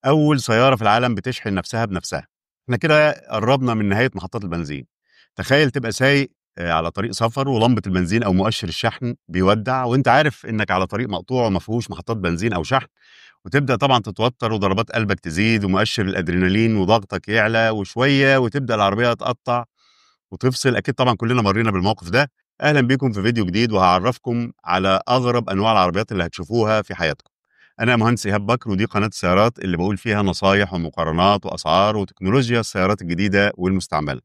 أول سيارة في العالم بتشحن نفسها بنفسها. إحنا كده قربنا من نهاية محطات البنزين. تخيل تبقى سايق على طريق سفر ولمبة البنزين أو مؤشر الشحن بيودع وأنت عارف إنك على طريق مقطوع وما فيهوش محطات بنزين أو شحن، وتبدأ طبعا تتوتر وضربات قلبك تزيد ومؤشر الأدرينالين وضغطك يعلى وشوية وتبدأ العربية تقطع وتفصل. أكيد طبعا كلنا مرينا بالموقف ده. أهلا بيكم في فيديو جديد وهعرفكم على أغرب أنواع العربيات اللي هتشوفوها في حياتكم. أنا مهندس إيهاب بكر ودي قناة السيارات اللي بقول فيها نصايح ومقارنات وأسعار وتكنولوجيا السيارات الجديدة والمستعملة.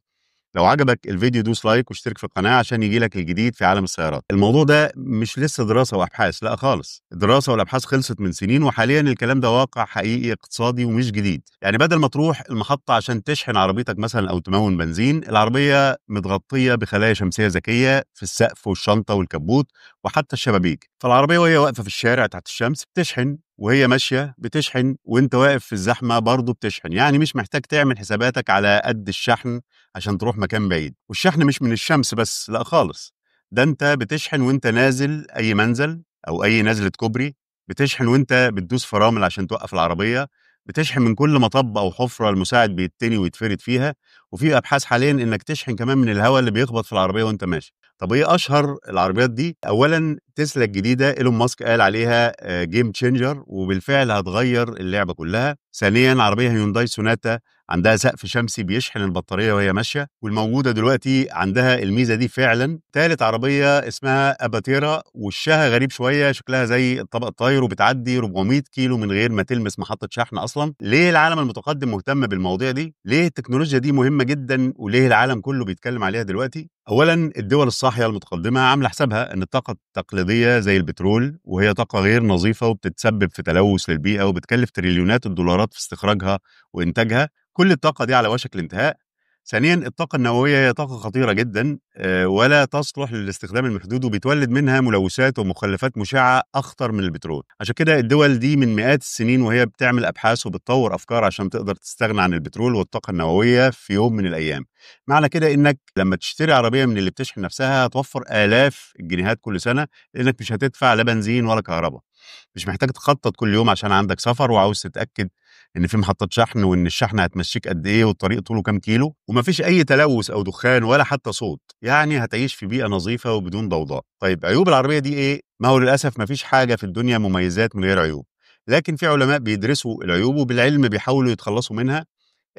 لو عجبك الفيديو دوس لايك واشترك في القناة عشان يجيلك الجديد في عالم السيارات. الموضوع ده مش لسه دراسة وأبحاث، لا خالص، الدراسة والأبحاث خلصت من سنين وحاليا الكلام ده واقع حقيقي اقتصادي ومش جديد. يعني بدل ما تروح المحطة عشان تشحن عربيتك مثلا أو تمون بنزين، العربية متغطية بخلايا شمسية ذكية في السقف والشنطة والكبوت وحتى الشبابيك، فالعربية وهي واقفة في الشارع تحت الشمس بتشحن، وهي ماشية بتشحن، وانت واقف في الزحمة برضه بتشحن. يعني مش محتاج تعمل حساباتك على قد الشحن عشان تروح مكان بعيد. والشحن مش من الشمس بس، لا خالص، ده انت بتشحن وانت نازل اي منزل او اي نزلة كوبري، بتشحن وانت بتدوس فرامل عشان توقف العربية، بتشحن من كل مطب او حفرة المساعد بيتني ويتفرد فيها. وفي ابحاث حاليا انك تشحن كمان من الهواء اللي بيخبط في العربية وانت ماشي. طب ايه اشهر العربيات دي؟ اولا تسلا الجديده، ايلون ماسك قال عليها جيم تشينجر، وبالفعل هتغير اللعبه كلها. ثانيا عربيه هيونداي سوناتا، عندها سقف شمسي بيشحن البطاريه وهي ماشيه، والموجوده دلوقتي عندها الميزه دي فعلا. ثالث عربيه اسمها اباتيرا، وشها غريب شويه، شكلها زي الطبق الطاير، وبتعدي 400 كيلو من غير ما تلمس محطه شحن اصلا. ليه العالم المتقدم مهتم بالمواضيع دي؟ ليه التكنولوجيا دي مهمه جدا؟ وليه العالم كله بيتكلم عليها دلوقتي؟ اولا الدول الصاحيه المتقدمه عامله حسابها ان الطاقه التقليديه زي البترول، وهي طاقه غير نظيفه وبتتسبب في تلوث للبيئه وبتكلف تريليونات الدولارات في استخراجها وانتاجها، كل الطاقه دي على وشك الانتهاء. ثانيا الطاقه النوويه هي طاقه خطيره جدا، ولا تصلح للاستخدام المحدود، وبتولد منها ملوثات ومخلفات مشعه اخطر من البترول. عشان كده الدول دي من مئات السنين وهي بتعمل ابحاث وبتطور افكار عشان تقدر تستغنى عن البترول والطاقه النوويه في يوم من الايام. معنى كده انك لما تشتري عربيه من اللي بتشحن نفسها هتوفر الاف الجنيهات كل سنه، لانك مش هتدفع لا بنزين ولا كهرباء. مش محتاج تخطط كل يوم عشان عندك سفر وعاوز تتاكد ان في محطات شحن وان الشحن هتمشيك قد ايه والطريق طوله كام كيلو، ومفيش اي تلوث او دخان ولا حتى صوت. يعني هتعيش في بيئه نظيفه وبدون ضوضاء. طيب عيوب العربيه دي ايه؟ ما هو للاسف مفيش حاجه في الدنيا مميزات من غير عيوب، لكن في علماء بيدرسوا العيوب وبالعلم بيحاولوا يتخلصوا منها.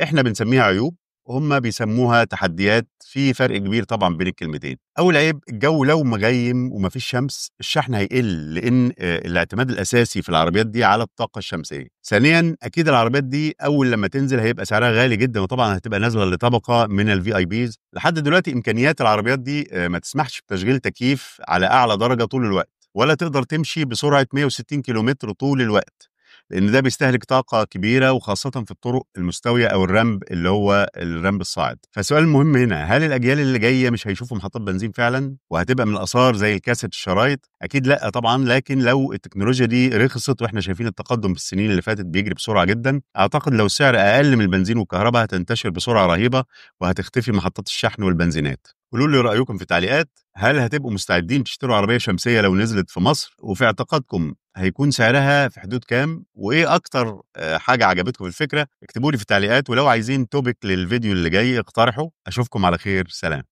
احنا بنسميها عيوب، هم بيسموها تحديات. في فرق كبير طبعا بين الكلمتين. اول عيب، الجو لو مغيم ومفيش شمس الشحن هيقل، لان الاعتماد الاساسي في العربيات دي على الطاقه الشمسيه. ثانيا اكيد العربيات دي اول لما تنزل هيبقى سعرها غالي جدا، وطبعا هتبقى نازله لطبقه من الفي اي بيز. لحد دلوقتي امكانيات العربيات دي ما تسمحش بتشغيل تكييف على اعلى درجه طول الوقت، ولا تقدر تمشي بسرعه 160 كيلومتر طول الوقت، لان ده بيستهلك طاقه كبيره، وخاصه في الطرق المستويه او الرمب اللي هو الرمب الصاعد. فالسؤال المهم هنا، هل الاجيال اللي جايه مش هيشوفوا محطات بنزين فعلا وهتبقى من الاثار زي الكاسيت الشرايط؟ اكيد لا طبعا، لكن لو التكنولوجيا دي رخصت، واحنا شايفين التقدم في السنين اللي فاتت بيجري بسرعه جدا، اعتقد لو السعر اقل من البنزين والكهرباء هتنتشر بسرعه رهيبه وهتختفي محطات الشحن والبنزينات. قولوا لي رايكم في التعليقات. هل هتبقوا مستعدين تشتروا عربيه شمسيه لو نزلت في مصر؟ وفي اعتقادكم هيكون سعرها في حدود كام؟ وايه اكتر حاجه عجبتكم في الفكره؟ اكتبوا لي في التعليقات، ولو عايزين توبيك للفيديو اللي جاي اقترحوا. اشوفكم على خير، سلام.